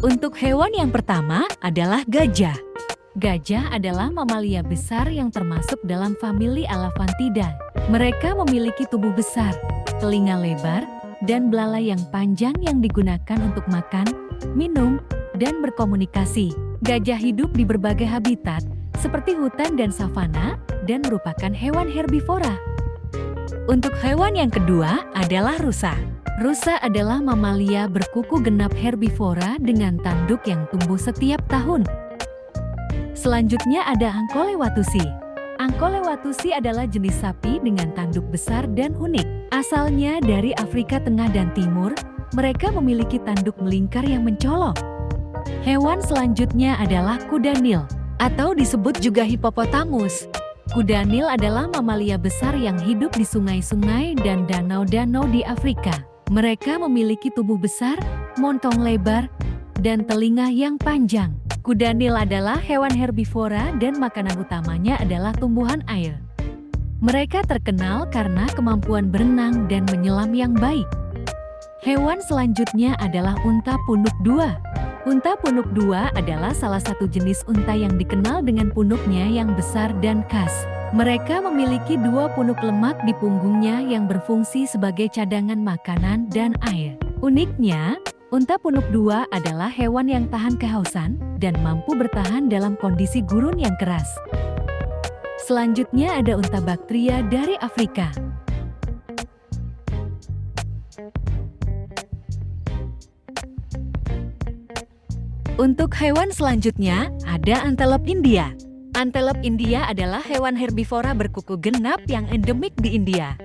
Untuk hewan yang pertama adalah gajah. Gajah adalah mamalia besar yang termasuk dalam famili Elaphantida. Mereka memiliki tubuh besar, telinga lebar, dan belalai yang panjang yang digunakan untuk makan, minum, dan berkomunikasi. Gajah hidup di berbagai habitat, seperti hutan dan savana, dan merupakan hewan herbivora. Untuk hewan yang kedua adalah rusa. Rusa adalah mamalia berkuku genap herbivora dengan tanduk yang tumbuh setiap tahun. Selanjutnya ada Angkolewatusi. Angkolewatusi adalah jenis sapi dengan tanduk besar dan unik. Asalnya dari Afrika Tengah dan Timur, mereka memiliki tanduk melingkar yang mencolok. Hewan selanjutnya adalah kuda Nil, atau disebut juga hipopotamus. Kuda Nil adalah mamalia besar yang hidup di sungai-sungai dan danau-danau di Afrika. Mereka memiliki tubuh besar, montong lebar, dan telinga yang panjang. Kuda Nil adalah hewan herbivora dan makanan utamanya adalah tumbuhan air. Mereka terkenal karena kemampuan berenang dan menyelam yang baik. Hewan selanjutnya adalah unta punuk dua. Unta punuk dua adalah salah satu jenis unta yang dikenal dengan punuknya yang besar dan khas. Mereka memiliki dua punuk lemak di punggungnya yang berfungsi sebagai cadangan makanan dan air. Uniknya, unta punuk dua adalah hewan yang tahan kehausan dan mampu bertahan dalam kondisi gurun yang keras. Selanjutnya ada unta Bactria dari Afrika. Untuk hewan selanjutnya ada antelop India. Antelop India adalah hewan herbivora berkuku genap yang endemik di India.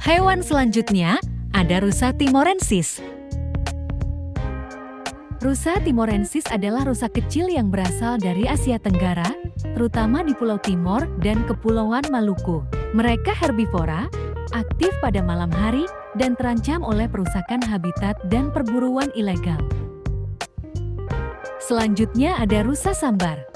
Hewan selanjutnya ada rusa timorensis. Rusa timorensis adalah rusa kecil yang berasal dari Asia Tenggara, terutama di Pulau Timor dan Kepulauan Maluku. Mereka herbivora, aktif pada malam hari, dan terancam oleh perusakan habitat dan perburuan ilegal. Selanjutnya ada rusa sambar.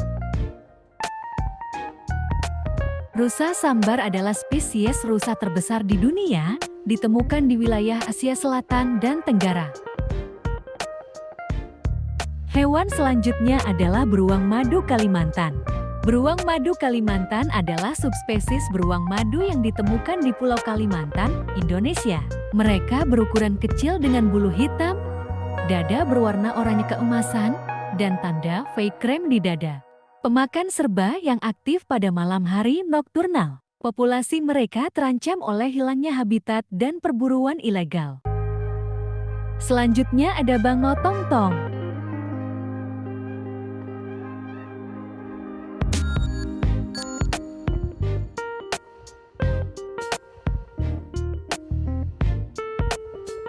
Rusa sambar adalah spesies rusa terbesar di dunia, ditemukan di wilayah Asia Selatan dan Tenggara. Hewan selanjutnya adalah beruang madu Kalimantan. Beruang madu Kalimantan adalah subspesies beruang madu yang ditemukan di Pulau Kalimantan, Indonesia. Mereka berukuran kecil dengan bulu hitam, dada berwarna oranye keemasan, dan tanda V krem di dada. Pemakan serba yang aktif pada malam hari nokturnal. Populasi mereka terancam oleh hilangnya habitat dan perburuan ilegal. Selanjutnya ada bangau tongtong.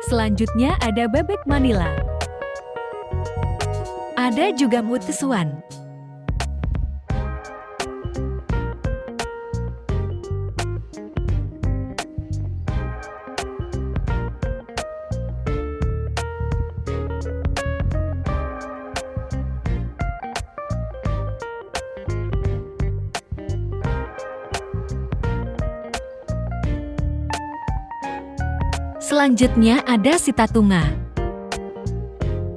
Selanjutnya ada bebek Manila. Ada juga mutesuan. Selanjutnya ada sitatunga.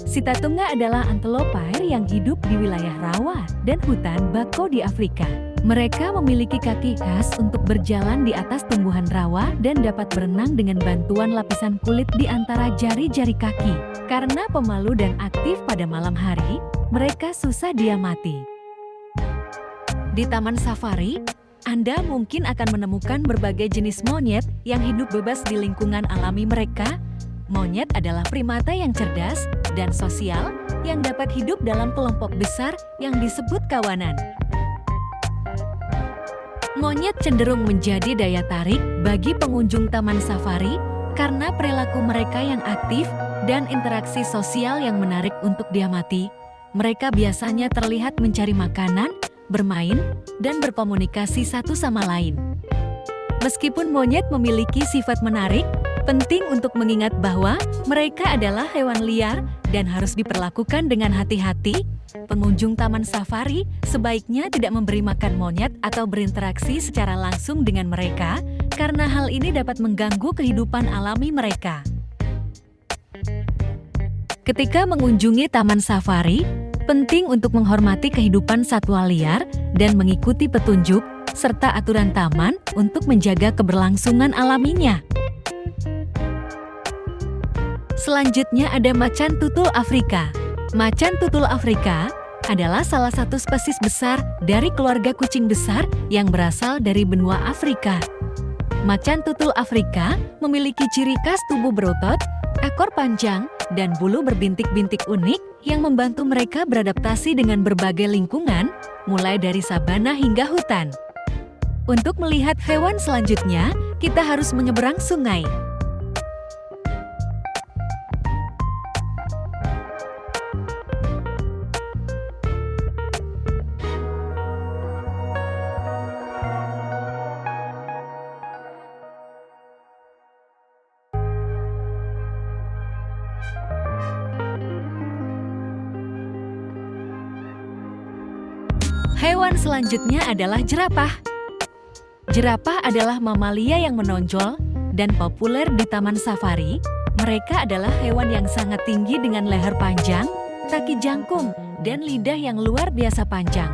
Sitatunga adalah antelop air yang hidup di wilayah rawa dan hutan bakau di Afrika. Mereka memiliki kaki khas untuk berjalan di atas tumbuhan rawa dan dapat berenang dengan bantuan lapisan kulit di antara jari-jari kaki. Karena pemalu dan aktif pada malam hari, mereka susah diamati. Di taman safari, Anda mungkin akan menemukan berbagai jenis monyet yang hidup bebas di lingkungan alami mereka. Monyet adalah primata yang cerdas dan sosial yang dapat hidup dalam kelompok besar yang disebut kawanan. Monyet cenderung menjadi daya tarik bagi pengunjung taman safari karena perilaku mereka yang aktif dan interaksi sosial yang menarik untuk diamati. Mereka biasanya terlihat mencari makanan, bermain, dan berkomunikasi satu sama lain. Meskipun monyet memiliki sifat menarik, penting untuk mengingat bahwa mereka adalah hewan liar dan harus diperlakukan dengan hati-hati. Pengunjung taman safari sebaiknya tidak memberi makan monyet atau berinteraksi secara langsung dengan mereka, karena hal ini dapat mengganggu kehidupan alami mereka. Ketika mengunjungi taman safari, penting untuk menghormati kehidupan satwa liar dan mengikuti petunjuk serta aturan taman untuk menjaga keberlangsungan alaminya. Selanjutnya ada macan tutul Afrika. Macan tutul Afrika adalah salah satu spesies besar dari keluarga kucing besar yang berasal dari benua Afrika. Macan tutul Afrika memiliki ciri khas tubuh berotot, ekor panjang, dan bulu berbintik-bintik unik yang membantu mereka beradaptasi dengan berbagai lingkungan, mulai dari sabana hingga hutan. Untuk melihat hewan selanjutnya, kita harus menyeberang sungai. Hewan selanjutnya adalah jerapah. Jerapah adalah mamalia yang menonjol dan populer di taman safari. Mereka adalah hewan yang sangat tinggi dengan leher panjang, kaki jangkung, dan lidah yang luar biasa panjang.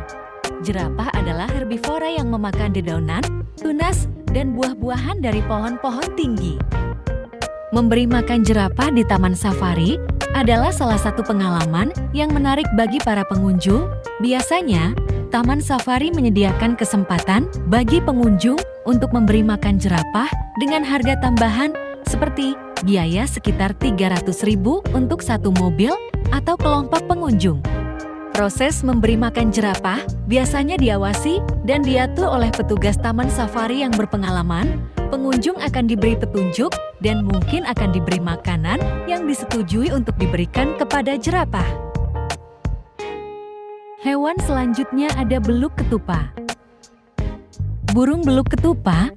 Jerapah adalah herbivora yang memakan dedaunan, tunas, dan buah-buahan dari pohon-pohon tinggi. Memberi makan jerapah di taman safari adalah salah satu pengalaman yang menarik bagi para pengunjung. Biasanya, taman safari menyediakan kesempatan bagi pengunjung untuk memberi makan jerapah dengan harga tambahan seperti biaya sekitar 300.000 untuk satu mobil atau kelompok pengunjung. Proses memberi makan jerapah biasanya diawasi dan diatur oleh petugas taman safari yang berpengalaman. Pengunjung akan diberi petunjuk dan mungkin akan diberi makanan yang disetujui untuk diberikan kepada jerapah. Hewan selanjutnya ada beluk ketupa. Burung beluk ketupa,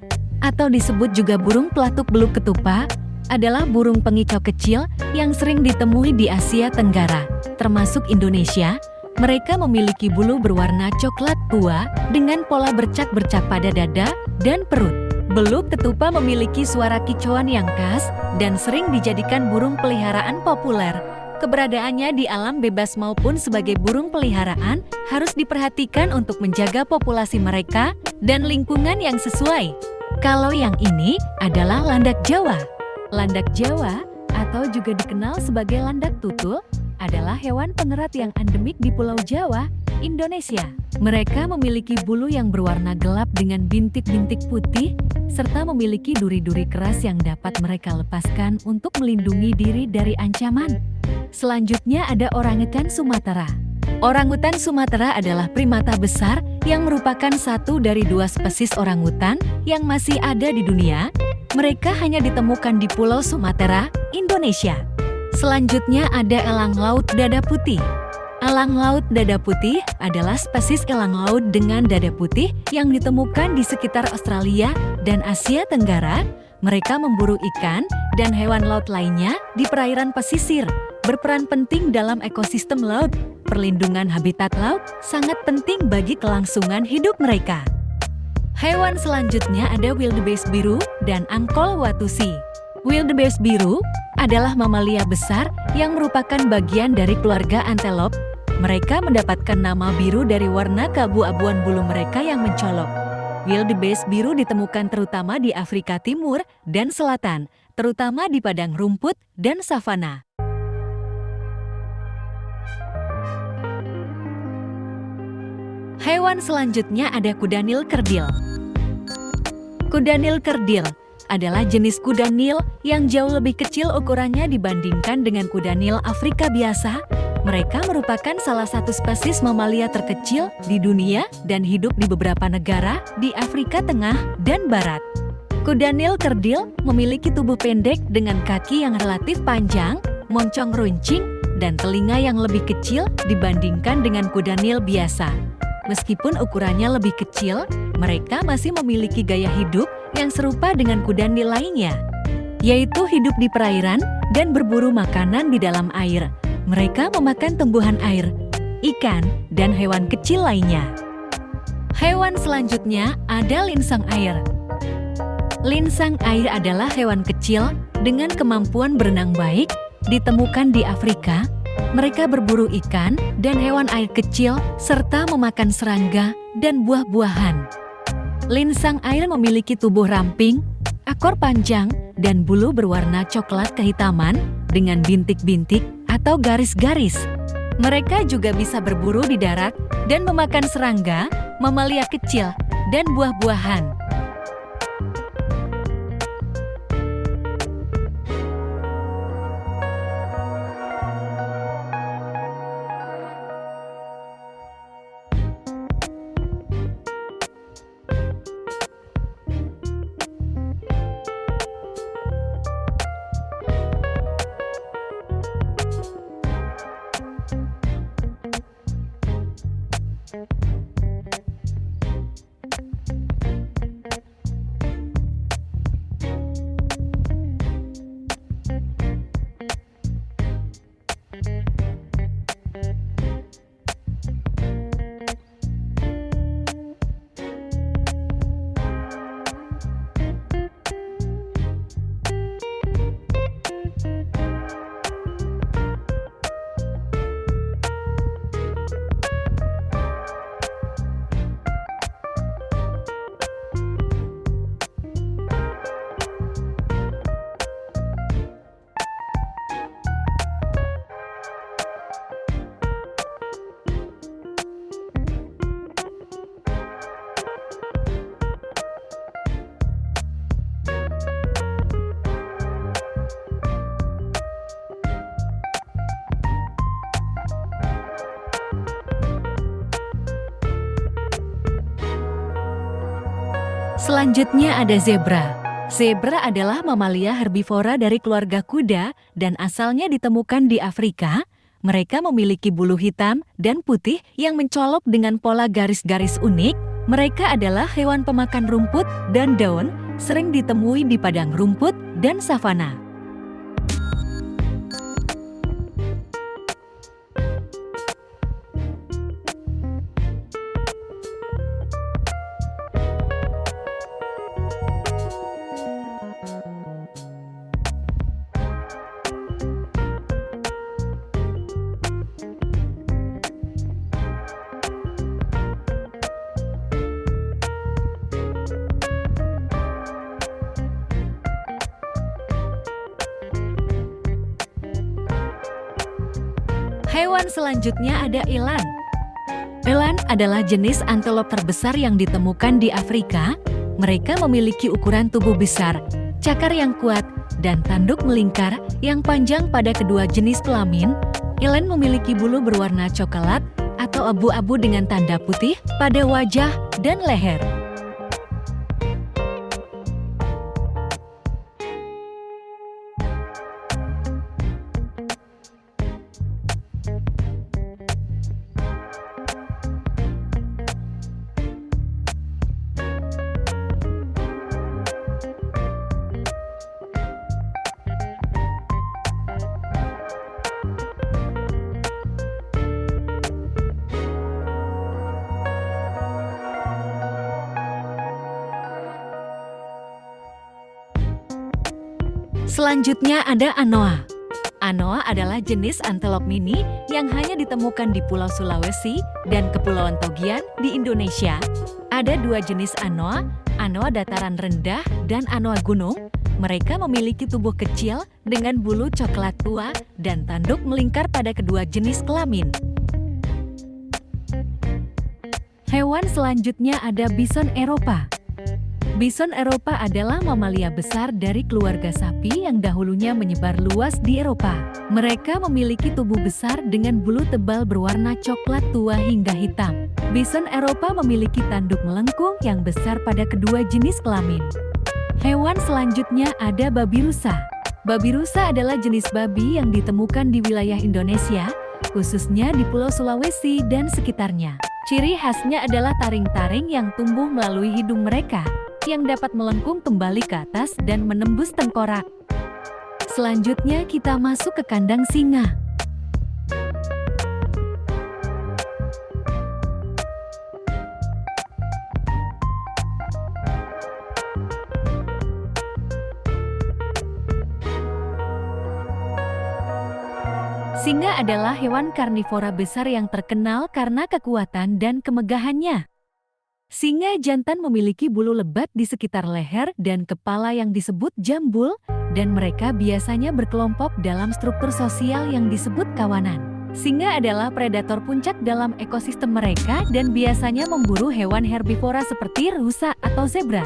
atau disebut juga burung pelatuk beluk ketupa, adalah burung pengikau kecil yang sering ditemui di Asia Tenggara, termasuk Indonesia. Mereka memiliki bulu berwarna coklat tua dengan pola bercak-bercak pada dada dan perut. Beluk ketupa memiliki suara kicauan yang khas dan sering dijadikan burung peliharaan populer. Keberadaannya di alam bebas maupun sebagai burung peliharaan harus diperhatikan untuk menjaga populasi mereka dan lingkungan yang sesuai. Kalau yang ini adalah landak Jawa. Landak Jawa, atau juga dikenal sebagai landak tutul, adalah hewan pengerat yang endemik di Pulau Jawa, Indonesia. Mereka memiliki bulu yang berwarna gelap dengan bintik-bintik putih, serta memiliki duri-duri keras yang dapat mereka lepaskan untuk melindungi diri dari ancaman. Selanjutnya ada orangutan Sumatera. Orangutan Sumatera adalah primata besar yang merupakan satu dari dua spesies orangutan yang masih ada di dunia. Mereka hanya ditemukan di Pulau Sumatera, Indonesia. Selanjutnya ada elang laut dada putih. Elang laut dada putih adalah spesies elang laut dengan dada putih yang ditemukan di sekitar Australia dan Asia Tenggara. Mereka memburu ikan dan hewan laut lainnya di perairan pesisir, berperan penting dalam ekosistem laut. Perlindungan habitat laut sangat penting bagi kelangsungan hidup mereka. Hewan selanjutnya ada wildebeest biru dan angkol watusi. Wildebeest biru adalah mamalia besar yang merupakan bagian dari keluarga antelop. Mereka mendapatkan nama biru dari warna keabu-abuan bulu mereka yang mencolok. Wildebeest biru ditemukan terutama di Afrika Timur dan Selatan, terutama di padang rumput dan savana. Hewan selanjutnya ada kuda nil kerdil. Kuda nil kerdil adalah jenis kuda nil yang jauh lebih kecil ukurannya dibandingkan dengan kuda nil Afrika biasa. Mereka merupakan salah satu spesies mamalia terkecil di dunia dan hidup di beberapa negara di Afrika Tengah dan Barat. Kuda nil kerdil memiliki tubuh pendek dengan kaki yang relatif panjang, moncong runcing, dan telinga yang lebih kecil dibandingkan dengan kuda nil biasa. Meskipun ukurannya lebih kecil, mereka masih memiliki gaya hidup yang serupa dengan kuda nil lainnya, yaitu hidup di perairan dan berburu makanan di dalam air. Mereka memakan tumbuhan air, ikan, dan hewan kecil lainnya. Hewan selanjutnya ada linsang air. Linsang air adalah hewan kecil dengan kemampuan berenang baik ditemukan di Afrika. Mereka berburu ikan dan hewan air kecil, serta memakan serangga dan buah-buahan. Linsang air memiliki tubuh ramping, ekor panjang, dan bulu berwarna coklat kehitaman dengan bintik-bintik atau garis-garis. Mereka juga bisa berburu di darat dan memakan serangga, mamalia kecil, dan buah-buahan. Selanjutnya ada zebra. Zebra adalah mamalia herbivora dari keluarga kuda dan asalnya ditemukan di Afrika. Mereka memiliki bulu hitam dan putih yang mencolok dengan pola garis-garis unik. Mereka adalah hewan pemakan rumput dan daun, sering ditemui di padang rumput dan savana. Hewan selanjutnya ada eland. Eland adalah jenis antelop terbesar yang ditemukan di Afrika. Mereka memiliki ukuran tubuh besar, cakar yang kuat, dan tanduk melingkar yang panjang pada kedua jenis kelamin. Eland memiliki bulu berwarna coklat atau abu-abu dengan tanda putih pada wajah dan leher. Selanjutnya ada anoa. Anoa adalah jenis antelop mini yang hanya ditemukan di Pulau Sulawesi dan Kepulauan Togian di Indonesia. Ada dua jenis anoa, anoa dataran rendah dan anoa gunung. Mereka memiliki tubuh kecil dengan bulu coklat tua dan tanduk melingkar pada kedua jenis kelamin. Hewan selanjutnya ada bison Eropa. Bison Eropa adalah mamalia besar dari keluarga sapi yang dahulunya menyebar luas di Eropa. Mereka memiliki tubuh besar dengan bulu tebal berwarna coklat tua hingga hitam. Bison Eropa memiliki tanduk melengkung yang besar pada kedua jenis kelamin. Hewan selanjutnya ada babi rusa. Babi rusa adalah jenis babi yang ditemukan di wilayah Indonesia, khususnya di Pulau Sulawesi dan sekitarnya. Ciri khasnya adalah taring-taring yang tumbuh melalui hidung mereka, yang dapat melengkung kembali ke atas dan menembus tengkorak. Selanjutnya kita masuk ke kandang singa. Singa adalah hewan karnivora besar yang terkenal karena kekuatan dan kemegahannya. Singa jantan memiliki bulu lebat di sekitar leher dan kepala yang disebut jambul, dan mereka biasanya berkelompok dalam struktur sosial yang disebut kawanan. Singa adalah predator puncak dalam ekosistem mereka dan biasanya memburu hewan herbivora seperti rusa atau zebra.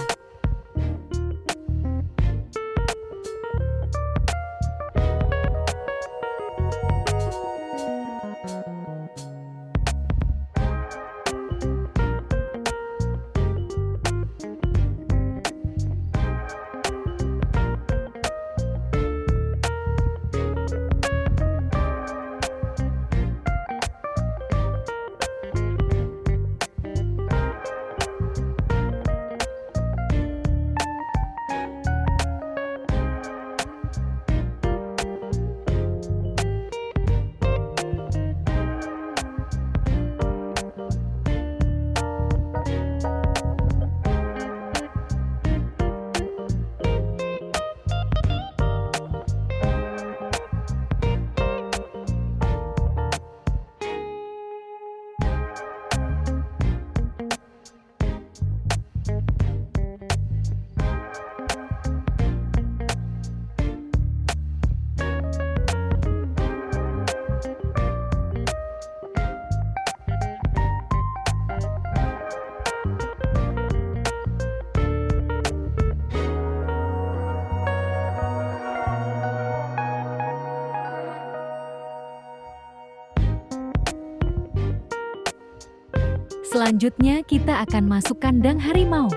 Selanjutnya kita akan masuk kandang harimau.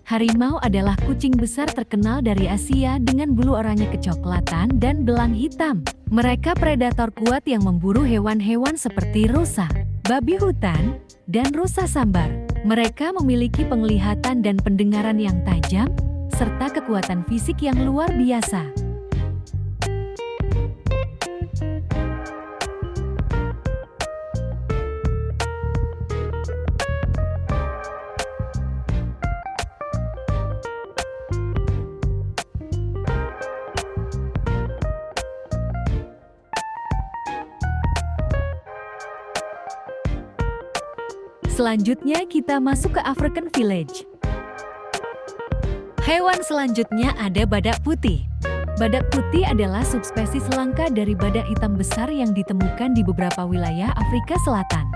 Harimau adalah kucing besar terkenal dari Asia dengan bulu oranye kecoklatan dan belang hitam. Mereka predator kuat yang memburu hewan-hewan seperti rusa, babi hutan, dan rusa sambar. Mereka memiliki penglihatan dan pendengaran yang tajam, serta kekuatan fisik yang luar biasa. Selanjutnya kita masuk ke African Village. Hewan selanjutnya ada badak putih. Badak putih adalah subspesies langka dari badak hitam besar yang ditemukan di beberapa wilayah Afrika Selatan.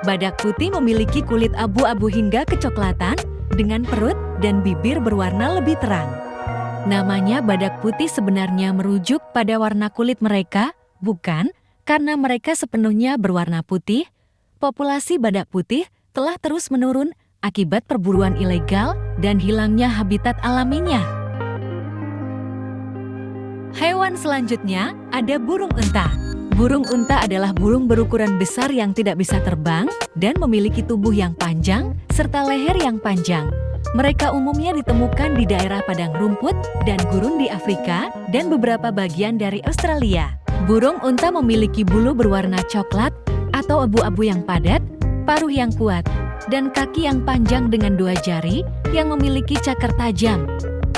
Badak putih memiliki kulit abu-abu hingga kecoklatan, dengan perut dan bibir berwarna lebih terang. Namanya badak putih sebenarnya merujuk pada warna kulit mereka, bukan karena mereka sepenuhnya berwarna putih. Populasi badak putih telah terus menurun akibat perburuan ilegal dan hilangnya habitat alaminya. Hewan selanjutnya ada burung unta. Burung unta adalah burung berukuran besar yang tidak bisa terbang dan memiliki tubuh yang panjang serta leher yang panjang. Mereka umumnya ditemukan di daerah padang rumput dan gurun di Afrika dan beberapa bagian dari Australia. Burung unta memiliki bulu berwarna coklat atau abu-abu yang padat, paruh yang kuat, dan kaki yang panjang dengan 2 jari yang memiliki cakar tajam.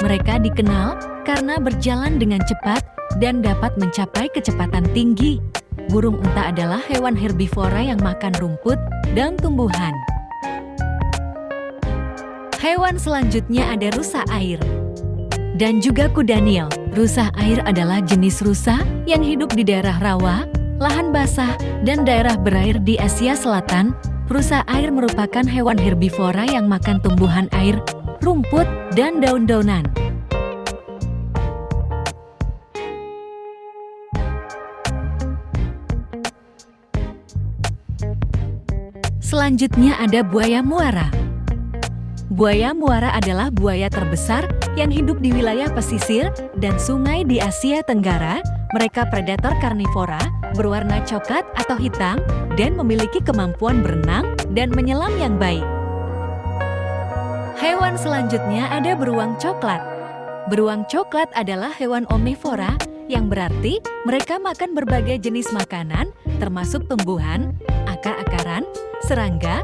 Mereka dikenal karena berjalan dengan cepat dan dapat mencapai kecepatan tinggi. Burung unta adalah hewan herbivora yang makan rumput dan tumbuhan. Hewan selanjutnya ada rusa air dan juga kuda Nil. Rusa air adalah jenis rusa yang hidup di daerah rawa, lahan basah, dan daerah berair di Asia Selatan. Rusa air merupakan hewan herbivora yang makan tumbuhan air, rumput, dan daun-daunan. Selanjutnya ada buaya muara. Buaya muara adalah buaya terbesar yang hidup di wilayah pesisir dan sungai di Asia Tenggara. Mereka predator karnivora, berwarna coklat atau hitam, dan memiliki kemampuan berenang dan menyelam yang baik. Hewan selanjutnya ada beruang coklat. Beruang coklat adalah hewan omnivora, yang berarti mereka makan berbagai jenis makanan, termasuk tumbuhan, akar-akaran, serangga,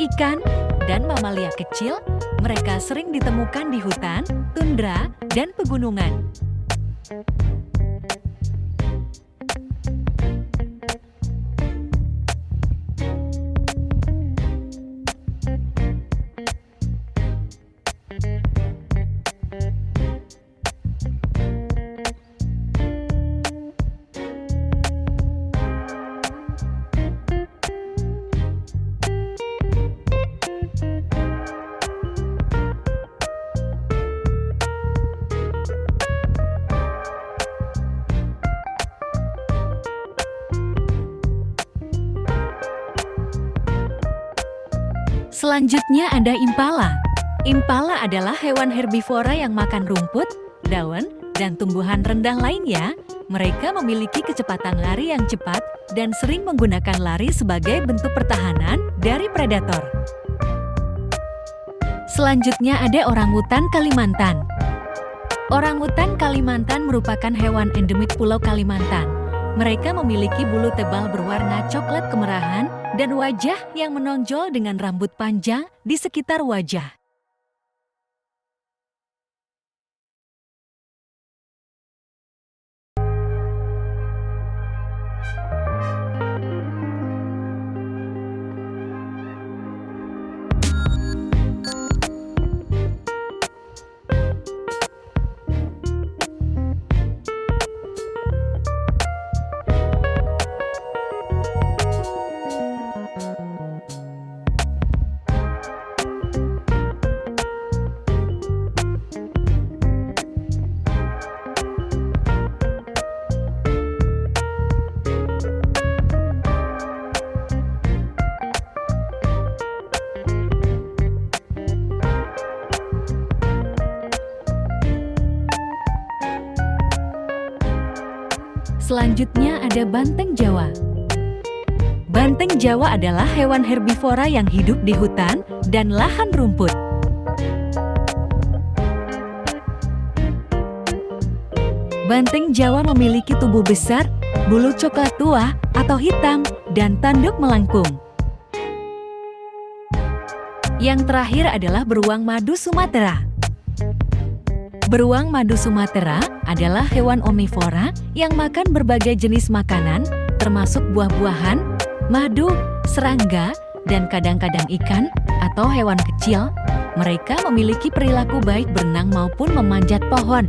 ikan, dan mamalia kecil. Mereka sering ditemukan di hutan, tundra, dan pegunungan. Selanjutnya ada impala. Impala adalah hewan herbivora yang makan rumput, daun, dan tumbuhan rendah lainnya. Mereka memiliki kecepatan lari yang cepat dan sering menggunakan lari sebagai bentuk pertahanan dari predator. Selanjutnya ada orangutan Kalimantan. Orangutan Kalimantan merupakan hewan endemik Pulau Kalimantan. Mereka memiliki bulu tebal berwarna coklat kemerahan dan wajah yang menonjol dengan rambut panjang di sekitar wajah. Selanjutnya ada banteng Jawa. Banteng Jawa adalah hewan herbivora yang hidup di hutan dan lahan rumput. Banteng Jawa memiliki tubuh besar, bulu coklat tua atau hitam, dan tanduk melengkung. Yang terakhir adalah beruang madu Sumatera. Beruang madu Sumatera adalah hewan omnivora yang makan berbagai jenis makanan, termasuk buah-buahan, madu, serangga, dan kadang-kadang ikan atau hewan kecil. Mereka memiliki perilaku baik berenang maupun memanjat pohon.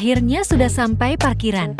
Akhirnya sudah sampai parkiran.